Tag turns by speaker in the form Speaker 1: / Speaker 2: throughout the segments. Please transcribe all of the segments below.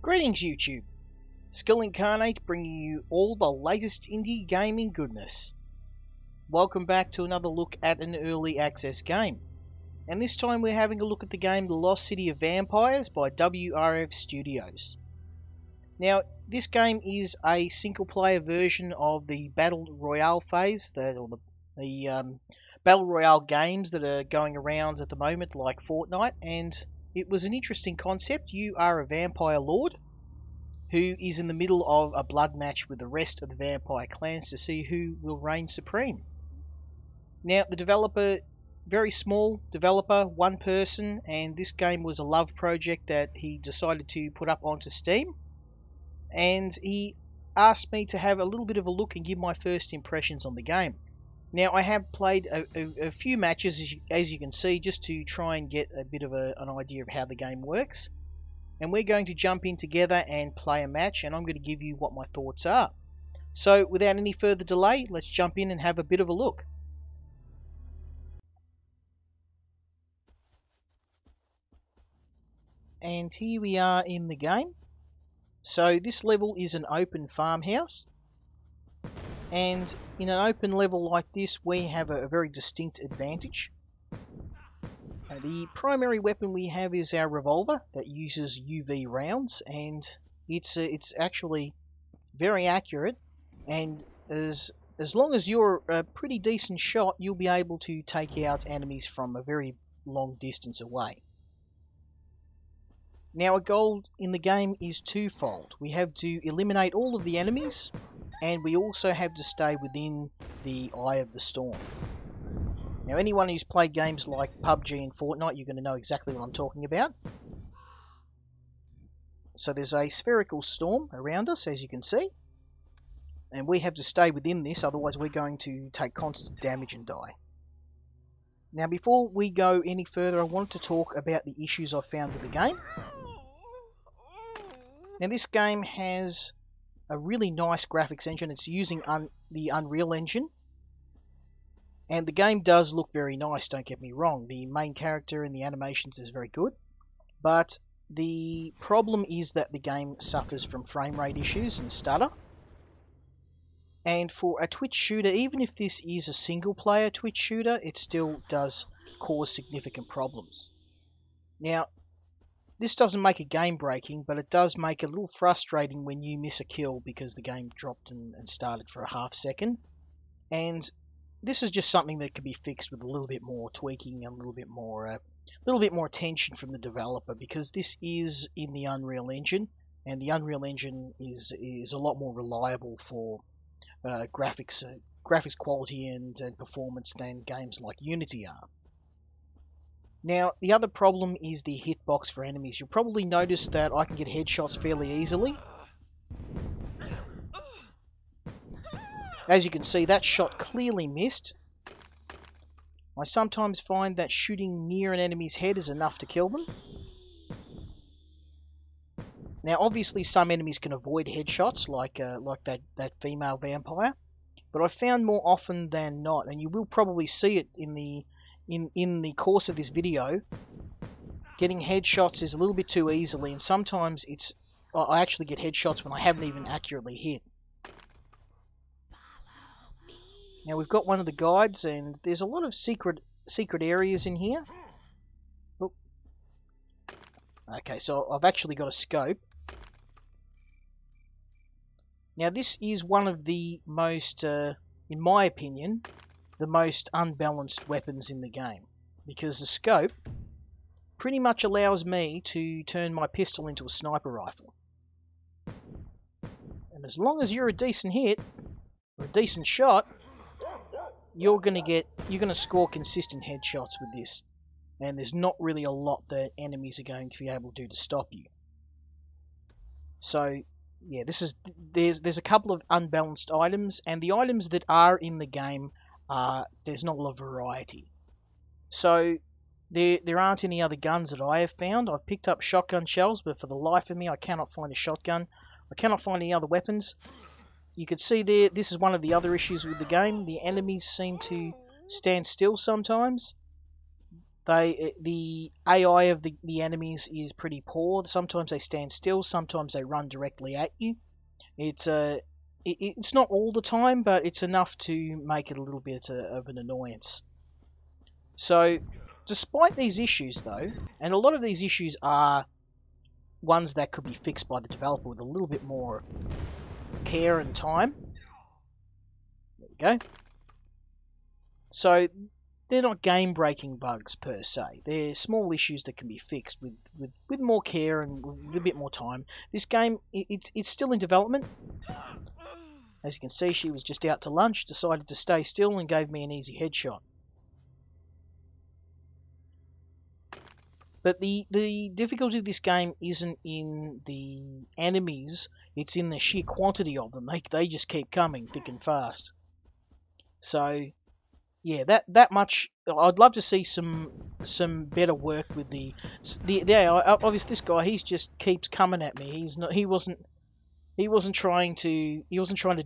Speaker 1: Greetings YouTube, Skill Incarnate bringing you all the latest indie gaming goodness. Welcome back to another look at an early access game. And this time we're having a look at the game The Lost City of Vampires by WRF Studios. Now this game is a single player version of the Battle Royale phase, the Battle Royale games that are going around at the moment like Fortnite, and it was an interesting concept. You are a vampire lord who is in the middle of a blood match with the rest of the vampire clans to see who will reign supreme. Now, the developer, very small developer, one person, and this game was a love project that he decided to put up onto Steam. And he asked me to have a little bit of a look and give my first impressions on the game. Now, I have played a few matches, as you can see, just to try and get a bit of an idea of how the game works. And we're going to jump in together and play a match, and I'm going to give you what my thoughts are. So, without any further delay, let's jump in and have a bit of a look. And here we are in the game. So, this level is an open farmhouse. And in an open level like this, we have a very distinct advantage. The primary weapon we have is our revolver that uses UV rounds, and it's actually very accurate. And as long as you're a pretty decent shot, you'll be able to take out enemies from a very long distance away. Now, a goal in the game is twofold. We have to eliminate all of the enemies, and we also have to stay within the eye of the storm. Now, anyone who's played games like PUBG and Fortnite, you're going to know exactly what I'm talking about. So there's a spherical storm around us, as you can see. And we have to stay within this, otherwise we're going to take constant damage and die. Now, before we go any further, I wanted to talk about the issues I've found with the game. Now, this game has a really nice graphics engine. It's using the Unreal Engine. And the game does look very nice, don't get me wrong. The main character and the animations is very good. But the problem is that the game suffers from frame rate issues and stutter. And for a Twitch shooter, even if this is a single player Twitch shooter, it still does cause significant problems. Now, this doesn't make a game breaking, but it does make it a little frustrating when you miss a kill because the game dropped and started for a half second. And this is just something that can be fixed with a little bit more tweaking, a little bit more attention from the developer, because this is in the Unreal Engine, and the Unreal Engine is a lot more reliable for graphics quality and performance than games like Unity are. Now, the other problem is the hitbox for enemies. You'll probably notice that I can get headshots fairly easily. As you can see, that shot clearly missed. I sometimes find that shooting near an enemy's head is enough to kill them. Now, obviously, some enemies can avoid headshots, like that female vampire. But I found more often than not, and you will probably see it in the course of this video, getting headshots is a little bit too easily, and sometimes I actually get headshots when I haven't even accurately hit. Now, we've got one of the guides, and there's a lot of secret areas in here. Oh. Okay, so I've actually got a scope. Now, this is one of the most, in my opinion, the most unbalanced weapons in the game, because the scope pretty much allows me to turn my pistol into a sniper rifle. And as long as you're a decent hit, or a decent shot, you're gonna score consistent headshots with this, and there's not really a lot that enemies are going to be able to do to stop you. So yeah, there's a couple of unbalanced items, and the items that are in the game there's not a lot of variety. So there aren't any other guns that I have found. I've picked up shotgun shells, but for the life of me I cannot find a shotgun. I cannot find any other weapons. You can see there, this is one of the other issues with the game. The enemies seem to stand still sometimes. The AI of the enemies is pretty poor. Sometimes they stand still, sometimes they run directly at you. It's not all the time, but it's enough to make it a little bit of an annoyance. So, despite these issues, though, and a lot of these issues are ones that could be fixed by the developer with a little bit more care and time. There we go. So, they're not game-breaking bugs per se. They're small issues that can be fixed with more care and with a bit more time. This game, it's still in development. As you can see, she was just out to lunch, decided to stay still, and gave me an easy headshot. But the difficulty of this game isn't in the enemies, it's in the sheer quantity of them. They just keep coming thick and fast. So, yeah, that much. I'd love to see some better work with the AI. Obviously, this guy, he just keeps coming at me. He wasn't trying to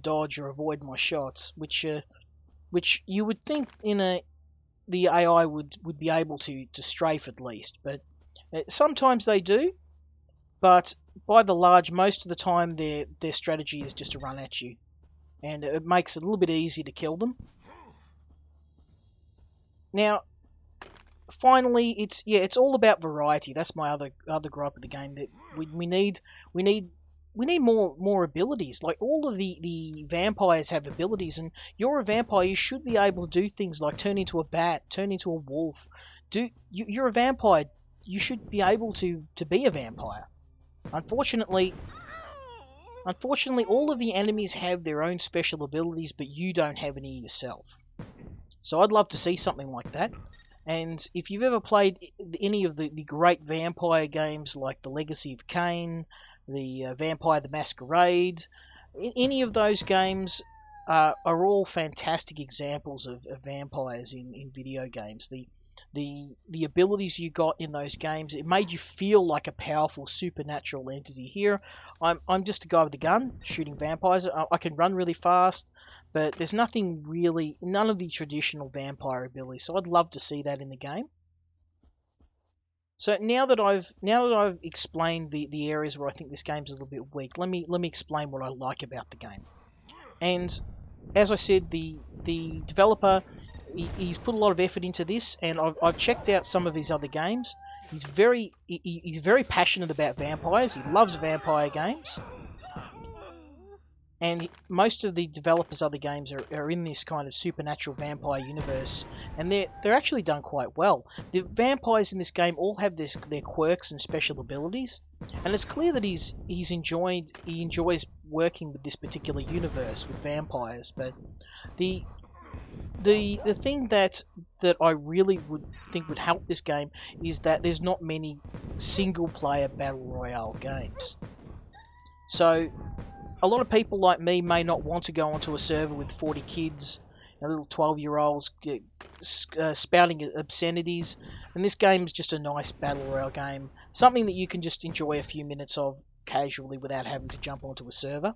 Speaker 1: dodge or avoid my shots, which you would think the AI would be able to strafe at least, but sometimes they do. But by the large, most of the time their strategy is just to run at you, and it makes it a little bit easier to kill them. Now, finally, it's all about variety. That's my other gripe of the game, that we need more abilities. Like, all of the vampires have abilities, and you're a vampire, you should be able to do things like turn into a bat, turn into a wolf. You're a vampire, you should be able to be a vampire. Unfortunately, all of the enemies have their own special abilities, but you don't have any yourself. So I'd love to see something like that. And if you've ever played any of the great vampire games like The Legacy of Kain, the Vampire the Masquerade, any of those games are all fantastic examples of vampires in video games. The abilities you got in those games, it made you feel like a powerful supernatural entity. Here, I'm just a guy with a gun shooting vampires. I can run really fast, but there's none of the traditional vampire abilities. So I'd love to see that in the game. So now that I've explained the areas where I think this game's a little bit weak, let me explain what I like about the game. And as I said, the developer, he's put a lot of effort into this, and I've checked out some of his other games. He's very passionate about vampires. He loves vampire games. And most of the developers' other games are in this kind of supernatural vampire universe, and they're actually done quite well. The vampires in this game all have their quirks and special abilities, and it's clear that he enjoys working with this particular universe with vampires. But the thing that I really would think would help this game is that there's not many single-player battle royale games. So a lot of people like me may not want to go onto a server with 40 kids, little 12-year-olds spouting obscenities, and this game is just a nice battle royale game, something that you can just enjoy a few minutes of casually without having to jump onto a server.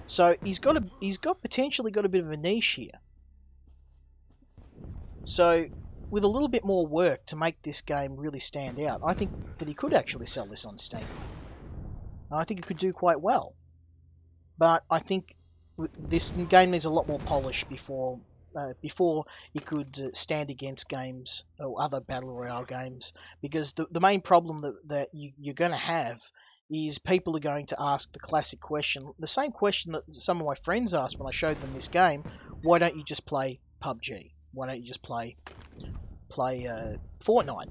Speaker 1: So he's potentially got a bit of a niche here. So with a little bit more work to make this game really stand out, I think that he could actually sell this on Steam. I think it could do quite well. But I think this game needs a lot more polish before it could stand against games or other battle royale games. Because the main problem that you're going to have is people are going to ask the classic question, the same question that some of my friends asked when I showed them this game: why don't you just play PUBG? Why don't you just play Fortnite?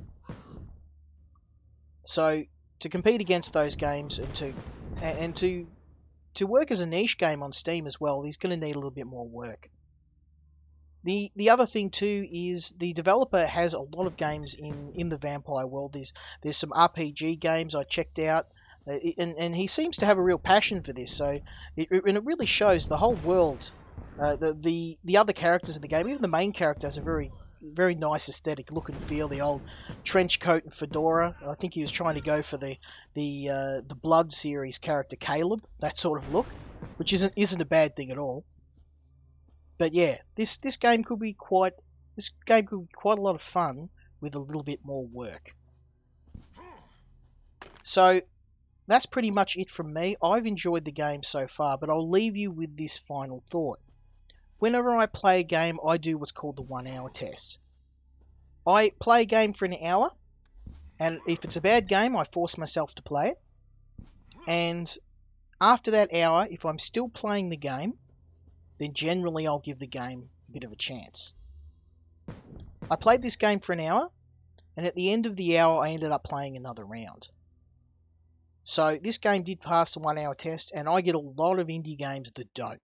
Speaker 1: So to compete against those games and to work as a niche game on Steam as well, he's going to need a little bit more work. The other thing too is the developer has a lot of games in the vampire world. There's some RPG games I checked out, and he seems to have a real passion for this. So it really shows. The whole world, the other characters in the game, even the main character, has a very very nice aesthetic look and feel. The old trench coat and fedora. I think he was trying to go for the Blood series character Caleb, that sort of look, which isn't a bad thing at all. But yeah, this game could be quite this game could be quite a lot of fun with a little bit more work. So that's pretty much it from me. I've enjoyed the game so far, but I'll leave you with this final thought. Whenever I play a game, I do what's called the 1 hour test. I play a game for an hour, and if it's a bad game, I force myself to play it. And after that hour, if I'm still playing the game, then generally I'll give the game a bit of a chance. I played this game for an hour, and at the end of the hour, I ended up playing another round. So this game did pass the 1 hour test, and I get a lot of indie games that don't.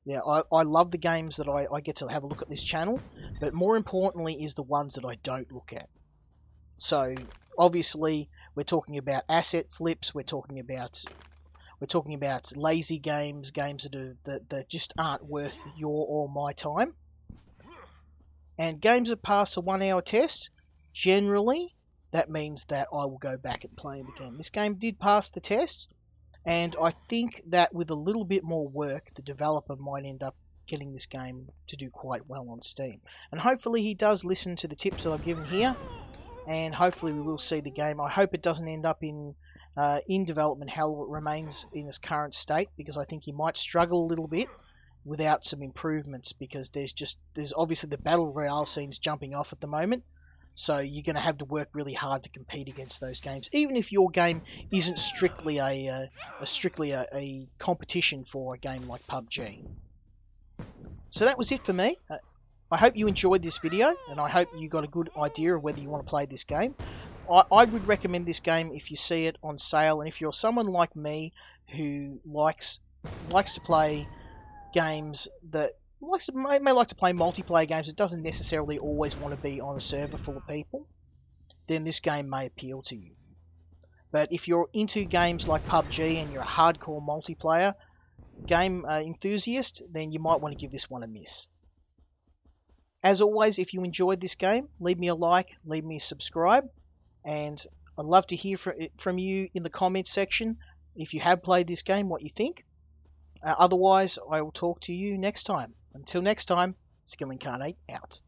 Speaker 1: Yeah, I love the games that I get to have a look at this channel, but more importantly is the ones that I don't look at. So obviously we're talking about asset flips, we're talking about lazy games, games that just aren't worth your or my time. And games that pass the 1 hour test, generally that means that I will go back and play it again. This game did pass the test, and I think that with a little bit more work, the developer might end up getting this game to do quite well on Steam. And hopefully he does listen to the tips that I've given here, and hopefully we will see the game. I hope it doesn't end up in development hell. It remains in its current state, because I think he might struggle a little bit without some improvements, because there's obviously the battle royale scenes jumping off at the moment. So you're going to have to work really hard to compete against those games, even if your game isn't strictly a competition for a game like PUBG. So that was it for me. I hope you enjoyed this video, and I hope you got a good idea of whether you want to play this game. I would recommend this game if you see it on sale, and if you're someone like me who likes to play games that may like to play multiplayer games that doesn't necessarily always want to be on a server full of people, then this game may appeal to you. But if you're into games like PUBG and you're a hardcore multiplayer game enthusiast, then you might want to give this one a miss. As always, if you enjoyed this game, leave me a like, leave me a subscribe, and I'd love to hear from you in the comments section if you have played this game, what you think. Otherwise, I will talk to you next time. Until next time, Skillincarnate out.